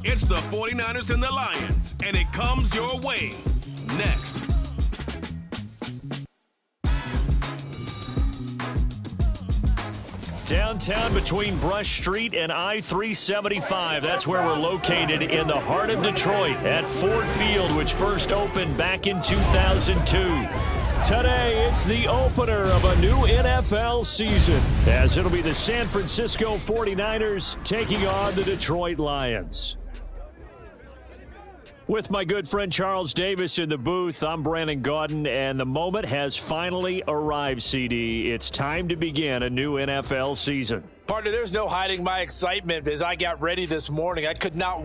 It's the 49ers and the Lions, and it comes your way next. Downtown between Brush Street and I-375. That's where we're located in the heart of Detroit at Ford Field, which first opened back in 2002. Today, it's the opener of a new NFL season, as it'll be the San Francisco 49ers taking on the Detroit Lions. With my good friend Charles Davis in the booth, I'm Brandon Gaudin, and the moment has finally arrived, CD. It's time to begin a new NFL season. Partner, there's no hiding my excitement as I got ready this morning. I could not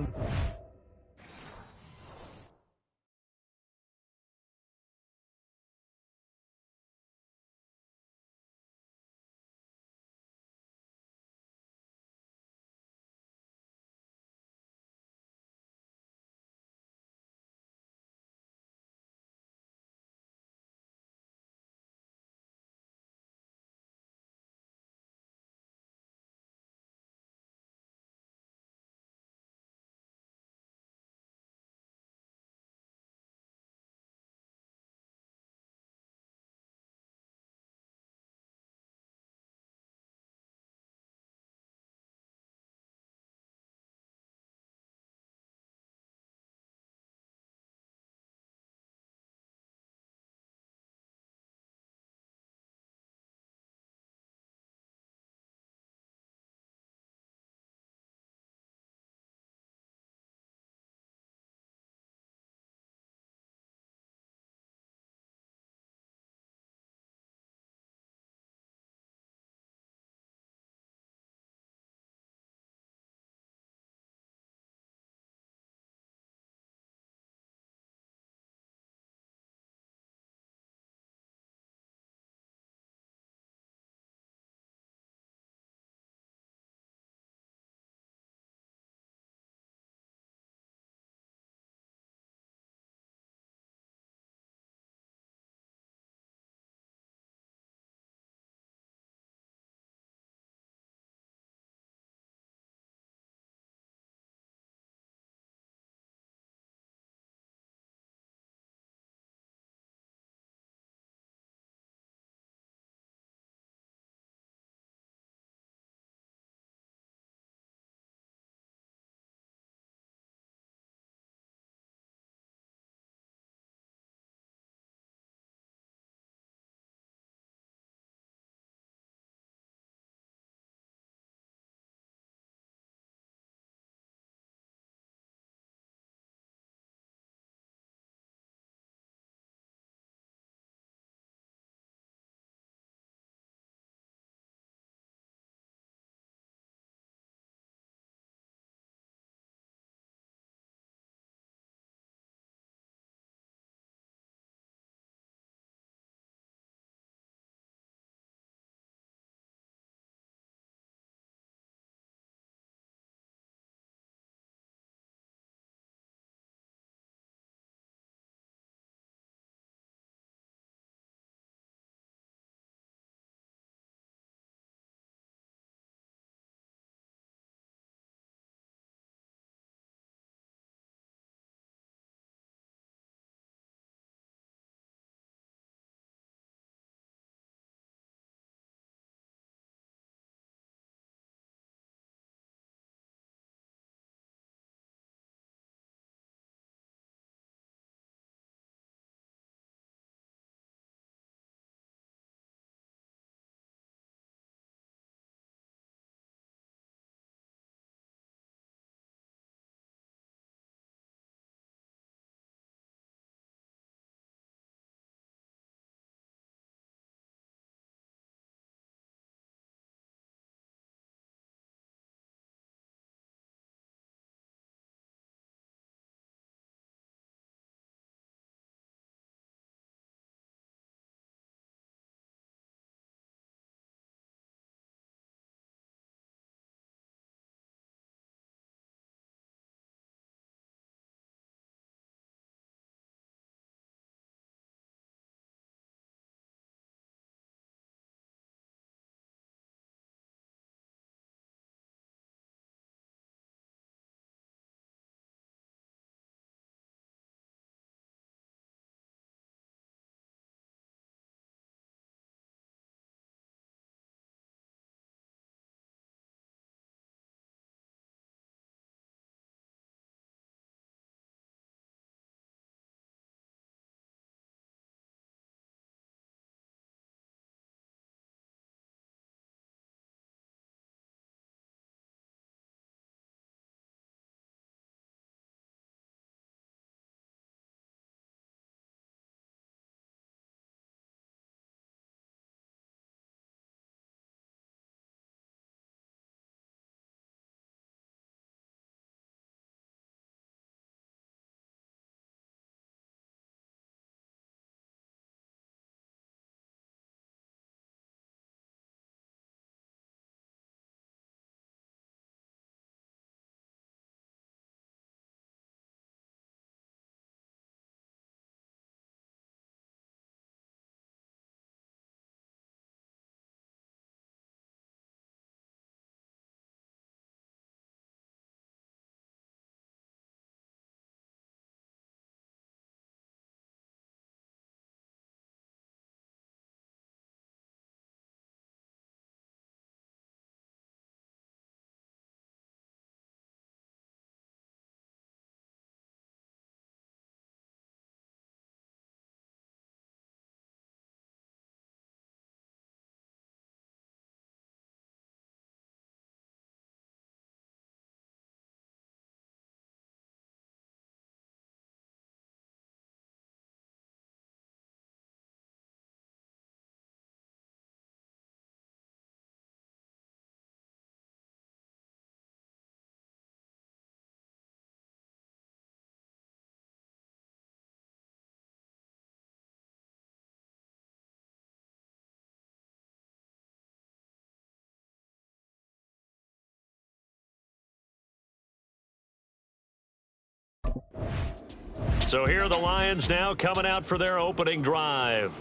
So here are the Lions now coming out for their opening drive.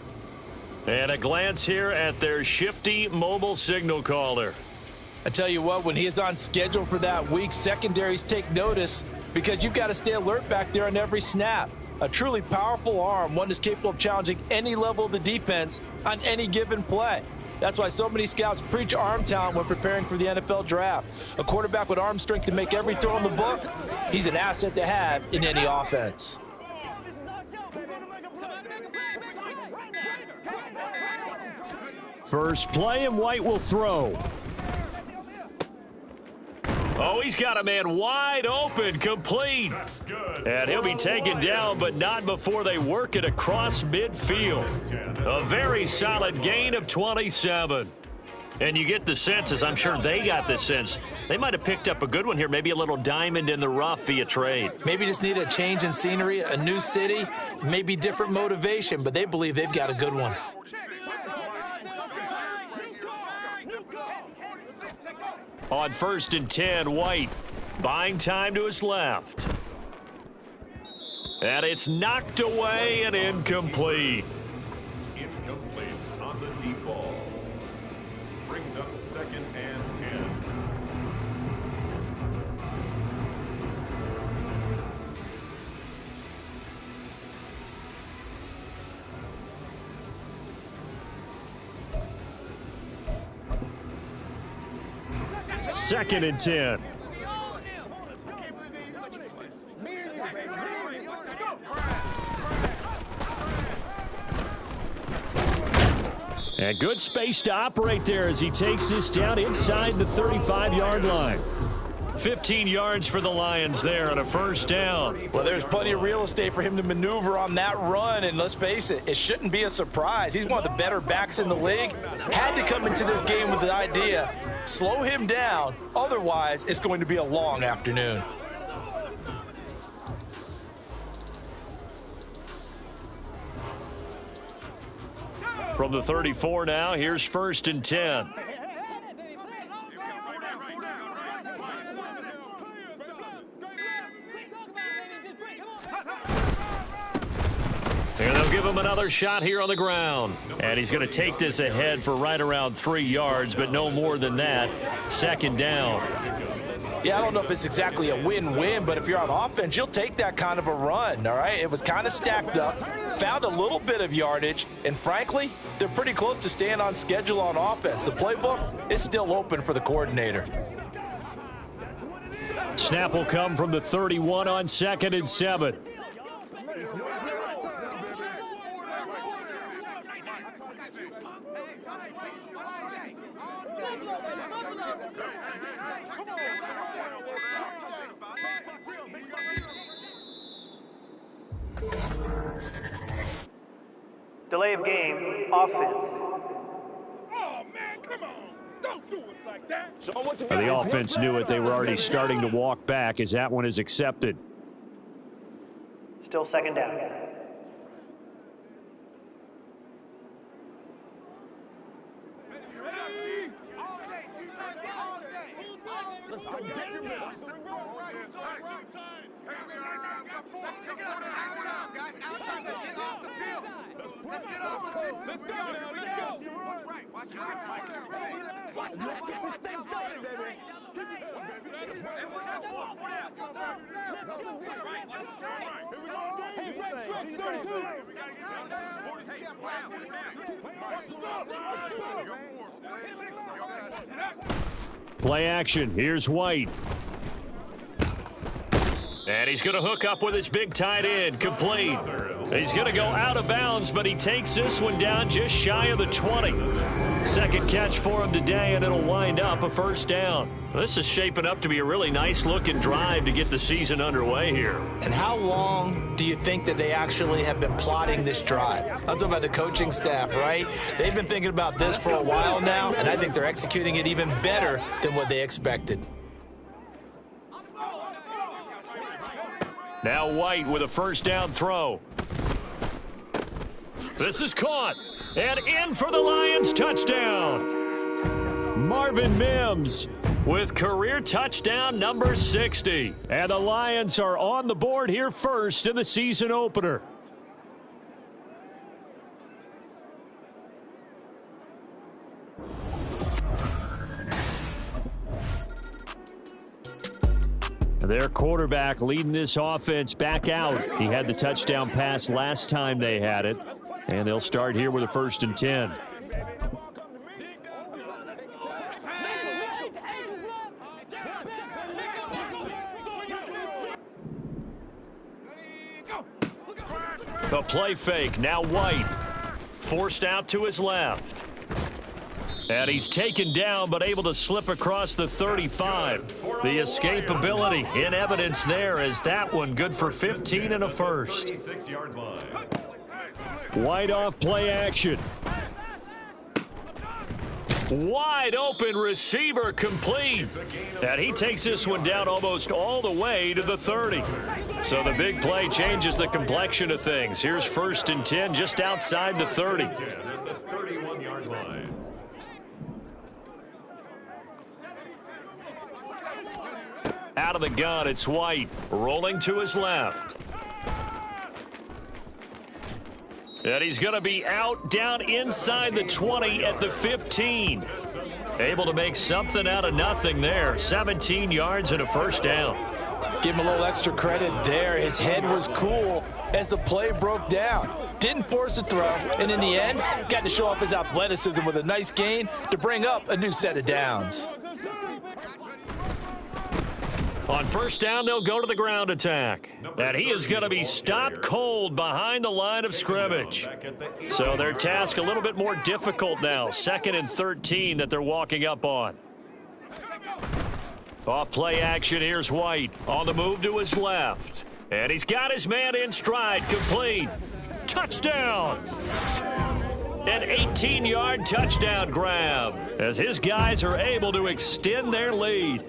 And a glance here at their shifty mobile signal caller. I tell you what, when he is on schedule for that week, secondaries take notice because you've got to stay alert back there on every snap. A truly powerful arm, one that's capable of challenging any level of the defense on any given play. That's why so many scouts preach arm talent when preparing for the NFL draft. A quarterback with arm strength to make every throw in the book, he's an asset to have in any offense. First play, and White will throw. Oh, he's got a man wide open, complete. And he'll be taken down, but not before they work it across midfield. A very solid gain of 27. And you get the sense, as I'm sure they got the sense, they might have picked up a good one here, maybe a little diamond in the rough via trade. Maybe just need a change in scenery, a new city, maybe different motivation, but they believe they've got a good one. On 1st and 10, White buying time to his left. And it's knocked away and incomplete. Incomplete on the deep ball. Brings up 2nd and 10. Second and 10. And good space to operate there as he takes this down inside the 35-yard line. 15 yards for the Lions there on a first down. Well, there's plenty of real estate for him to maneuver on that run, and let's face it, it shouldn't be a surprise. He's one of the better backs in the league. Had to come into this game with the idea, slow him down, otherwise it's going to be a long afternoon. From the 34 now, here's 1st and 10. And they'll give him another shot here on the ground. And he's going to take this ahead for right around 3 yards, but no more than that. 2nd down. Yeah, I don't know if it's exactly a win-win, but if you're on offense, you'll take that kind of a run, all right? It was kind of stacked up, found a little bit of yardage, and frankly, they're pretty close to staying on schedule on offense. The playbook is still open for the coordinator. Snap will come from the 31 on 2nd and 7. Delay of game, offense. Oh, man, come on. Don't do us like that. The offense knew it. They were already starting to walk back as that one is accepted. Still 2nd down. Let's go. Get him now. Let's pick it up. Time it up, guys. Outside. Let's get off the field. Let's get off the field. Let's go now. Let's go. Watch right. Watch right. Let's get this thing started, baby. Play action. Here's White. And he's going to hook up with his big tight end, complete. He's going to go out of bounds, but he takes this one down just shy of the 20. Second catch for him today, and it'll wind up a first down. This is shaping up to be a really nice-looking drive to get the season underway here. And how long do you think that they actually have been plotting this drive? I'm talking about the coaching staff, right? They've been thinking about this for a while now, and I think they're executing it even better than what they expected. Now White with a first down throw. This is caught. And in for the Lions touchdown. Marvin Mims with career touchdown number 60. And the Lions are on the board here first in the season opener. Their quarterback leading this offense back out. He had the touchdown pass last time they had it. And they'll start here with a 1st and 10. A play fake. Now White. Forced out to his left. And he's taken down, but able to slip across the 35. The escapability in evidence there as that one good for 15 and a first. White off play action. Wide open receiver complete. And he takes this one down almost all the way to the 30. So the big play changes the complexion of things. Here's 1st and 10 just outside the 30. At the 31-yard line. Out of the gun, it's White. Rolling to his left. And he's going to be out down inside the 20 at the 15. Able to make something out of nothing there. 17 yards and a first down. Give him a little extra credit there. His head was cool as the play broke down. Didn't force a throw, and in the end, got to show off his athleticism with a nice gain to bring up a new set of downs. On 1st down, they'll go to the ground attack. And he is going to be stopped cold behind the line of scrimmage. So their task a little bit more difficult now. 2nd and 13 that they're walking up on. Off play action, here's White. On the move to his left. And he's got his man in stride, complete. Touchdown! An 18-yard touchdown grab as his guys are able to extend their lead.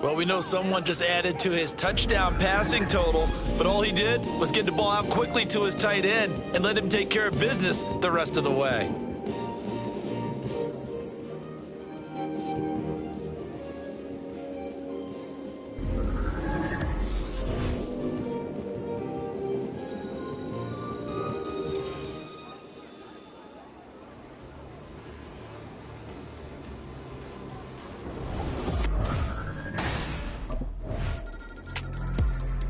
Well, we know someone just added to his touchdown passing total, but all he did was get the ball out quickly to his tight end and let him take care of business the rest of the way.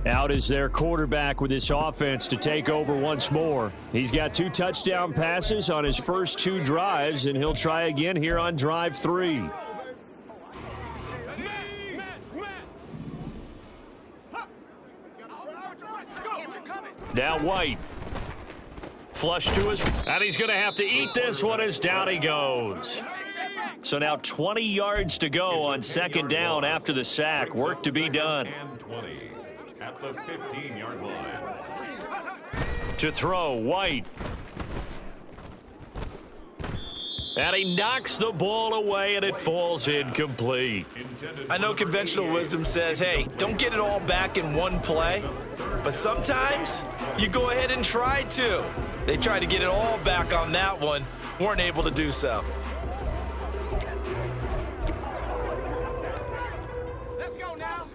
Out is their quarterback with this offense to take over once more. He's got 2 touchdown passes on his first 2 drives, and he'll try again here on drive 3. Now White. Flush to his, and he's going to have to eat this one as down he goes. So now 20 yards to go on 2nd down after the sack. Work to be done. At the 15-yard line. To throw, White. And he knocks the ball away, and it falls incomplete. I know conventional wisdom says, hey, don't get it all back in one play. But sometimes you go ahead and try to. They tried to get it all back on that one. Weren't able to do so.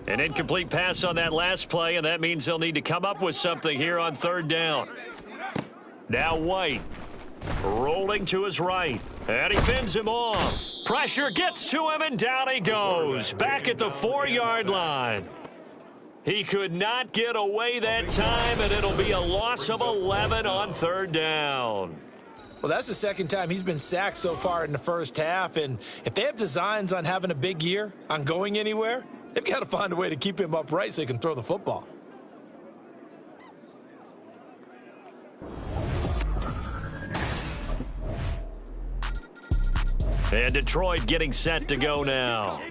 An incomplete pass on that last play, and that means they'll need to come up with something here on 3rd down. Now White rolling to his right, and he fends him off. Pressure gets to him, and down he goes. Back at the 4-yard line. He could not get away that time, and it'll be a loss of 11 on 3rd down. Well, that's the 2nd time he's been sacked so far in the first half, and if they have designs on having a big year, on going anywhere, they've got to find a way to keep him upright so he can throw the football. And Detroit getting set to go now.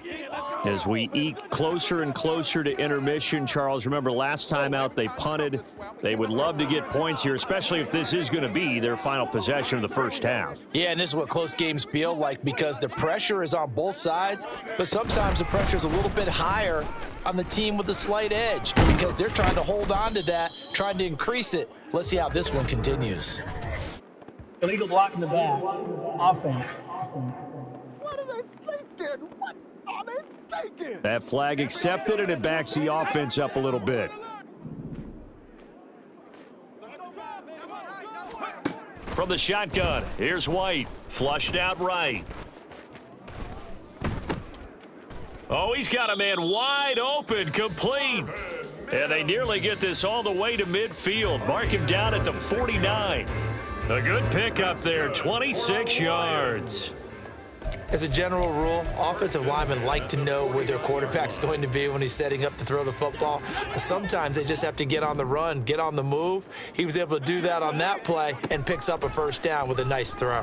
As we eke closer and closer to intermission, Charles, remember last time out they punted. They would love to get points here, especially if this is going to be their final possession of the first half. Yeah, and this is what close games feel like because the pressure is on both sides, but sometimes the pressure is a little bit higher on the team with the slight edge because they're trying to hold on to that, trying to increase it. Let's see how this one continues. Illegal block in the back. Offense. What are they thinking? What on it? That flag accepted, and it backs the offense up a little bit. From the shotgun, here's White. Flushed out right. Oh, he's got a man wide open, complete. And they nearly get this all the way to midfield. Mark him down at the 49. A good pickup there, 26 yards. As a general rule, offensive linemen like to know where their quarterback's going to be when he's setting up to throw the football. But sometimes they just have to get on the run, get on the move. He was able to do that on that play and picks up a first down with a nice throw.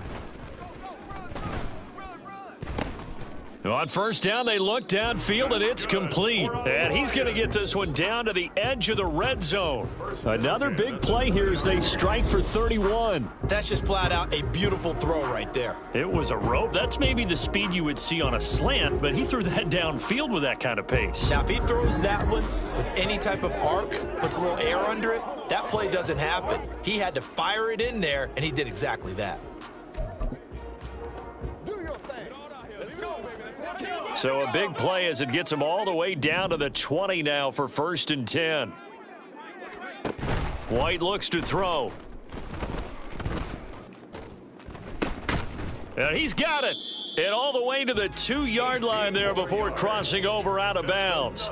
On first down, they look downfield, and it's complete. And he's going to get this one down to the edge of the red zone. Another big play here as they strike for 31. That's just flat out a beautiful throw right there. It was a rope. That's maybe the speed you would see on a slant, but he threw that downfield with that kind of pace. Now, if he throws that one with any type of arc, puts a little air under it, that play doesn't happen. He had to fire it in there, and he did exactly that. So a big play as it gets him all the way down to the 20 now for 1st and 10. White looks to throw. And he's got it. And all the way to the 2-yard line there before crossing over out of bounds.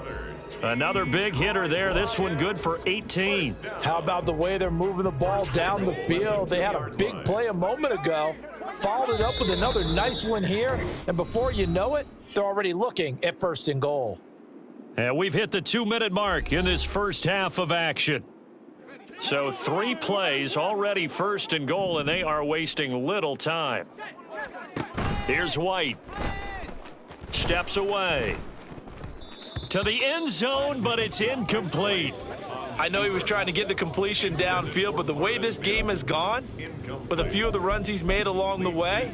Another big hitter there. This one good for 18. How about the way they're moving the ball down the field? They had a big play a moment ago. Followed it up with another nice one here. And before you know it, they're already looking at 1st and goal. And we've hit the 2-minute mark in this first half of action. So 3 plays already 1st and goal, and they are wasting little time. Here's White. Steps away. To the end zone, but it's incomplete. I know he was trying to get the completion downfield, but the way this game has gone, with a few of the runs he's made along the way,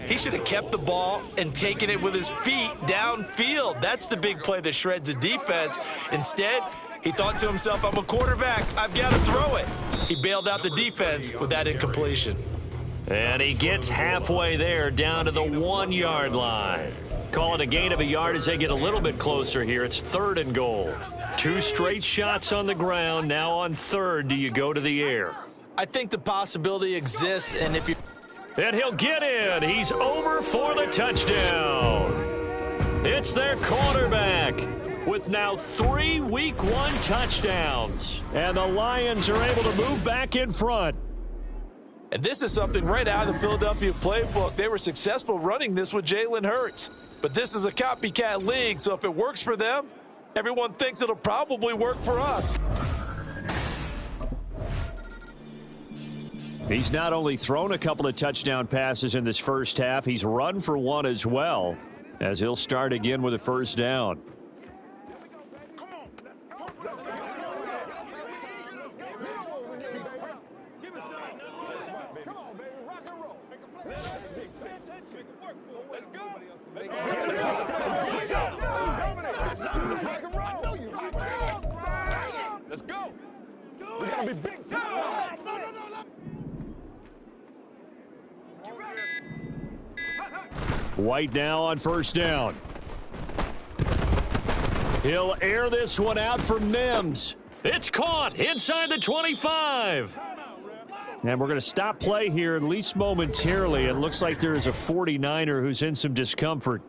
he should have kept the ball and taken it with his feet downfield. That's the big play that shreds the defense. Instead, he thought to himself, I'm a quarterback, I've got to throw it. He bailed out the defense with that incompletion. And he gets halfway there down to the 1-yard line. Call it a gain of a yard as they get a little bit closer here. It's 3rd and goal. 2 straight shots on the ground. Now on 3rd, do you go to the air? I think the possibility exists, and if you... And he'll get in. He's over for the touchdown. It's their quarterback with now 3 Week 1 touchdowns. And the Lions are able to move back in front. And this is something right out of the Philadelphia playbook. They were successful running this with Jalen Hurts. But this is a copycat league, so if it works for them, everyone thinks it'll probably work for us. He's not only thrown a couple of touchdown passes in this first half, he's run for one as well, as he'll start again with a first down. Let's go. We gotta be big time. White now on first down. He'll air this one out for Mims. It's caught inside the 25. And we're going to stop play here, at least momentarily. It looks like there is a 49er who's in some discomfort.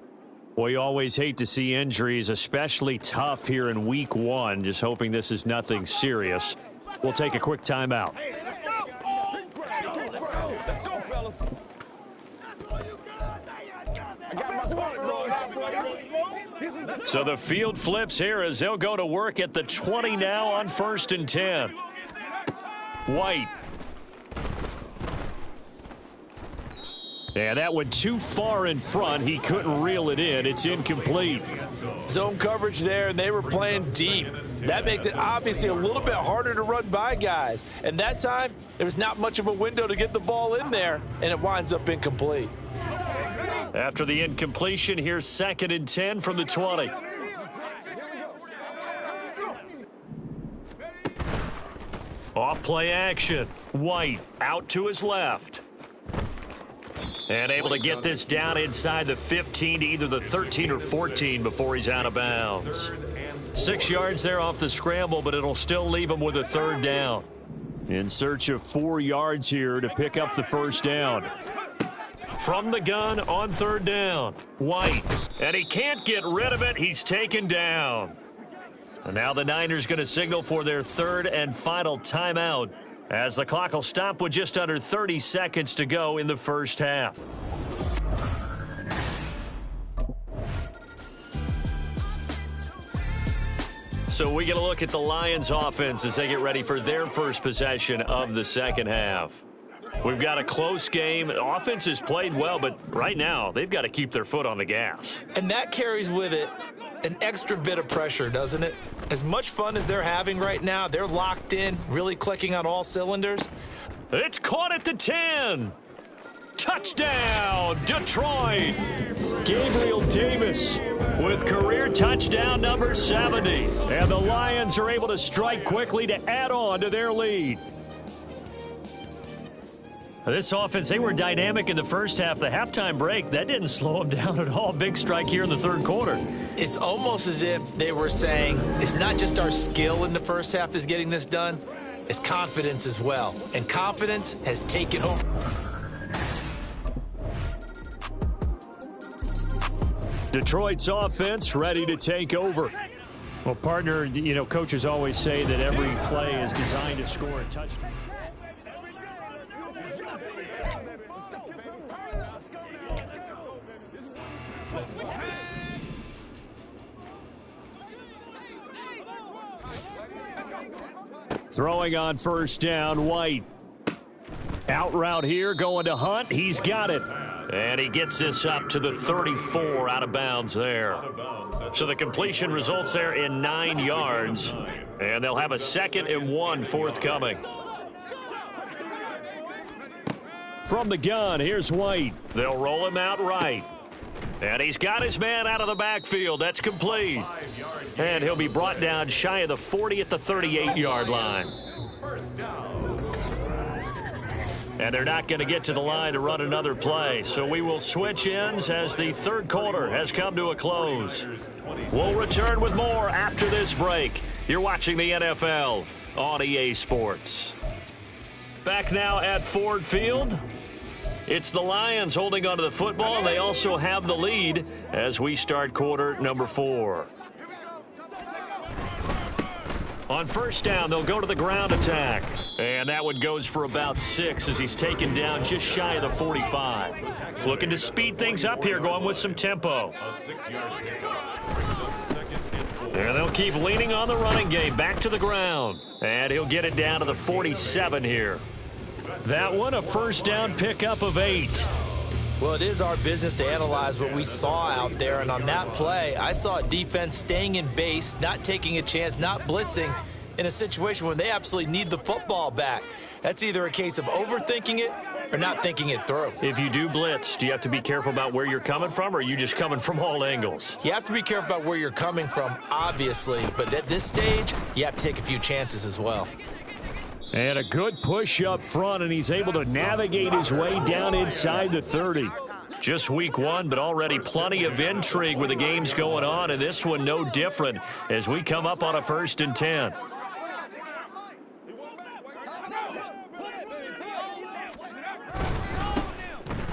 Well, you always hate to see injuries, especially tough here in Week 1. Just hoping this is nothing serious. We'll take a quick timeout. Let's go. Let's go, fellas. I got my spot rolled out, bro. So the field flips here as they'll go to work at the 20 now on 1st and 10. White. And that went too far in front. He couldn't reel it in. It's incomplete. Zone coverage there, and they were playing deep. That makes it obviously a little bit harder to run by guys. And that time, there was not much of a window to get the ball in there, and it winds up incomplete. After the incompletion, here's 2nd and 10 from the 20. Off play action. White out to his left. And able to get this down inside the 15 to either the 13 or 14 before he's out of bounds. 6 yards there off the scramble, but it'll still leave him with a third down. In search of 4 yards here to pick up the first down. From the gun on third down, White. And he can't get rid of it. He's taken down. And now the Niners going to signal for their third and final timeout, as the clock will stop with just under 30 seconds to go in the first half. So we get a look at the Lions offense as they get ready for their first possession of the second half. We've got a close game. Offense has played well, but right now they've got to keep their foot on the gas. And that carries with it an extra bit of pressure, doesn't it? As much fun as they're having right now, they're locked in, really clicking on all cylinders. It's caught at the 10. Touchdown, Detroit. Gabriel Davis with career touchdown number 70. And the Lions are able to strike quickly to add on to their lead. This offense, they were dynamic in the first half. The halftime break, that didn't slow them down at all. Big strike here in the third quarter. It's almost as if they were saying, it's not just our skill in the first half that's getting this done, it's confidence as well. And confidence has taken over. Detroit's offense ready to take over. Well, partner, you know, coaches always say that every play is designed to score a touchdown. Throwing on first down, White. Out route here, going to Hunt. He's got it. And he gets this up to the 34, out of bounds there. So the completion results there in 9 yards. And they'll have a 2nd and 1 forthcoming. From the gun, here's White. They'll roll him out right. And he's got his man out of the backfield. That's complete. And he'll be brought down shy of the 40 at the 38-yard line. And they're not going to get to the line to run another play. So we will switch ends as the third quarter has come to a close. We'll return with more after this break. You're watching the NFL on EA Sports. Back now at Ford Field. It's the Lions holding onto the football, and they also have the lead as we start quarter number 4. On first down, they'll go to the ground attack. And that one goes for about 6 as he's taken down just shy of the 45. Looking to speed things up here, going with some tempo. And they'll keep leaning on the running game, back to the ground. And he'll get it down to the 47 here. That one, a first down pickup of 8. Well, it is our business to analyze what we saw out there, and on that play, I saw a defense staying in base, not taking a chance, not blitzing in a situation where they absolutely need the football back. That's either a case of overthinking it or not thinking it through. If you do blitz, do you have to be careful about where you're coming from, or are you just coming from all angles? You have to be careful about where you're coming from, obviously, but at this stage, you have to take a few chances as well. And a good push up front, and he's able to navigate his way down inside the 30. Just week 1, but already plenty of intrigue with the games going on, and this one no different as we come up on a 1st and 10.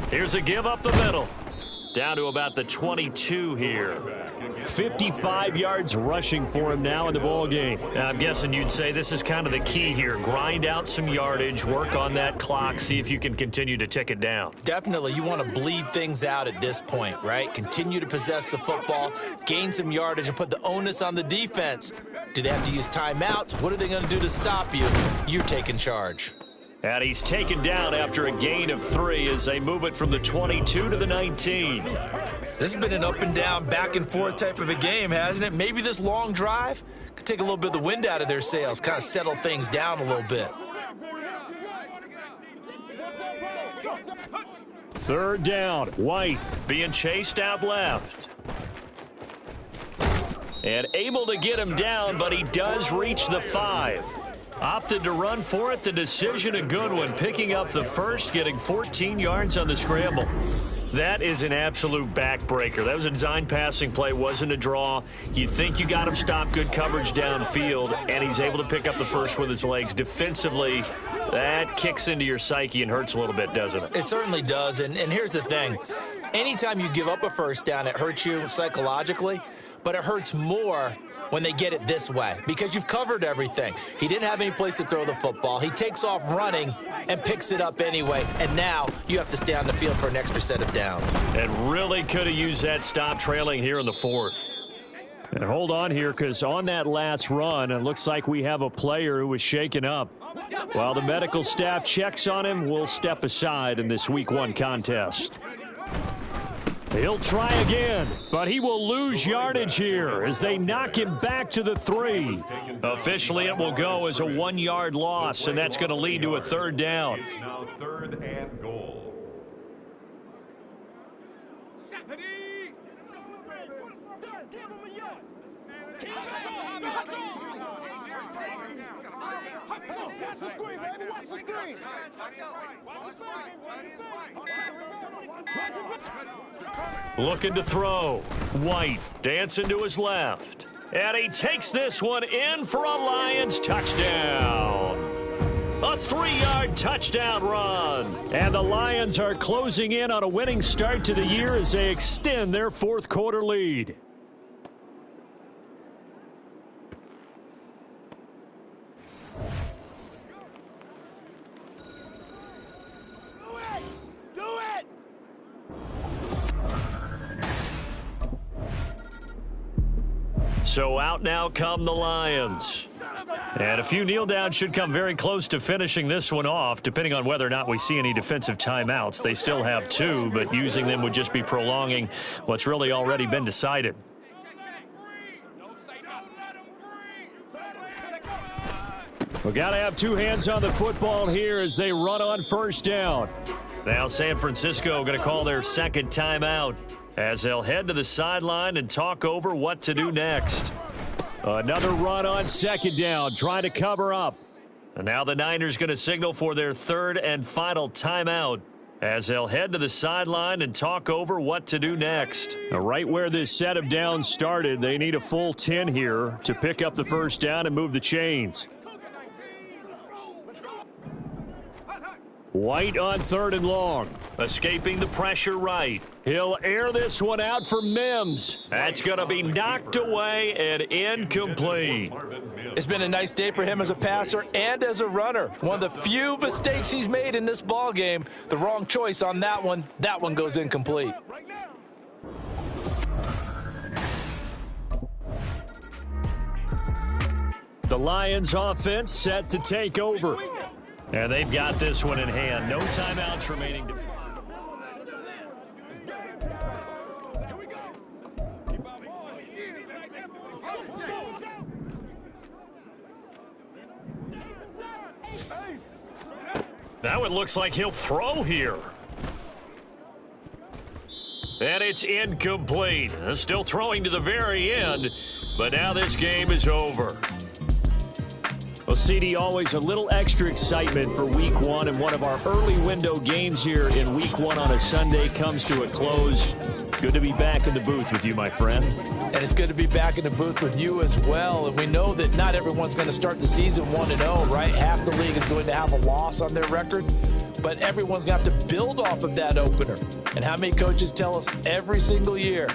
Here's a give up the middle. Down to about the 22 here. 55 yards rushing for him now in the ball game. I'm guessing you'd say this is kind of the key here. Grind out some yardage, work on that clock, see if you can continue to tick it down. Definitely, you want to bleed things out at this point, right? Continue to possess the football, gain some yardage, and put the onus on the defense. Do they have to use timeouts? What are they going to do to stop you? You're taking charge. And he's taken down after a gain of 3 as they move it from the 22 to the 19. This has been an up and down, back and forth type of a game, hasn't it? Maybe this long drive could take a little bit of the wind out of their sails, kind of settle things down a little bit. Third down, White being chased out left. And able to get him down, but he does reach the 5. Opted to run for it. The decision a good one. Picking up the first, getting 14 yards on the scramble. That is an absolute backbreaker. That was a design passing play. Wasn't a draw. You think you got him stopped. Good coverage downfield. And he's able to pick up the first with his legs. Defensively, that kicks into your psyche and hurts a little bit, doesn't it? It certainly does. And here's the thing. Anytime you give up a first down, it hurts you psychologically. But it hurts more when they get it this way because you've covered everything. He didn't have any place to throw the football. He takes off running and picks it up anyway. And now you have to stay on the field for an extra set of downs. And really could have used that stop trailing here in the fourth. And hold on here because on that last run, it looks like we have a player who was shaken up. While the medical staff checks on him, we'll step aside in this Week 1 contest. He'll try again, but he will lose yardage here as they knock him back to the 3. Officially, it will go as a 1-yard loss, and that's going to lead to a third down. It's now 3rd and goal. Watch the screen, baby. Watch the screen. Looking to throw. White dancing to his left. And he takes this one in for a Lions touchdown. A 3-yard touchdown run. And the Lions are closing in on a winning start to the year as they extend their fourth quarter lead. So out now come the Lions. And a few kneel downs should come very close to finishing this one off, depending on whether or not we see any defensive timeouts. They still have 2, but using them would just be prolonging what's really already been decided. We got to have 2 hands on the football here as they run on first down. Now San Francisco going to call their second timeout as they'll head to the sideline and talk over what to do next. Another run on second down, trying to cover up. And now the Niners going to signal for their third and final timeout as they'll head to the sideline and talk over what to do next. Now, right where this set of downs started, they need a full 10 here to pick up the first down and move the chains. White on 3rd and long. Escaping the pressure right. He'll air this one out for Mims. That's going to be knocked away and incomplete. It's been a nice day for him as a passer and as a runner. One of the few mistakes he's made in this ball game. The wrong choice on that one. That one goes incomplete. The Lions offense set to take over. And they've got this one in hand. No timeouts remaining. Now it looks like he'll throw here. And it's incomplete. Still throwing to the very end, but now this game is over. Well, CD, always a little extra excitement for Week 1, and one of our early window games here in Week 1 on a Sunday comes to a close. Good to be back in the booth with you, my friend. And it's good to be back in the booth with you as well. And we know that not everyone's going to start the season 1-0, right? Half the league is going to have a loss on their record, but everyone's going to have to build off of that opener. And how many coaches tell us every single year,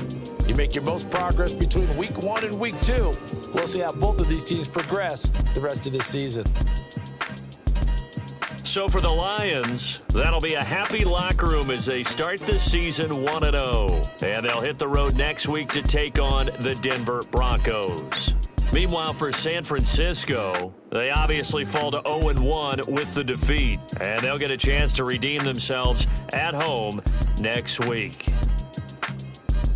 you make your most progress between Week 1 and Week 2. We'll see how both of these teams progress the rest of this season. So for the Lions, that'll be a happy locker room as they start the season 1-0. And they'll hit the road next week to take on the Denver Broncos. Meanwhile, for San Francisco, they obviously fall to 0-1 with the defeat. And they'll get a chance to redeem themselves at home next week.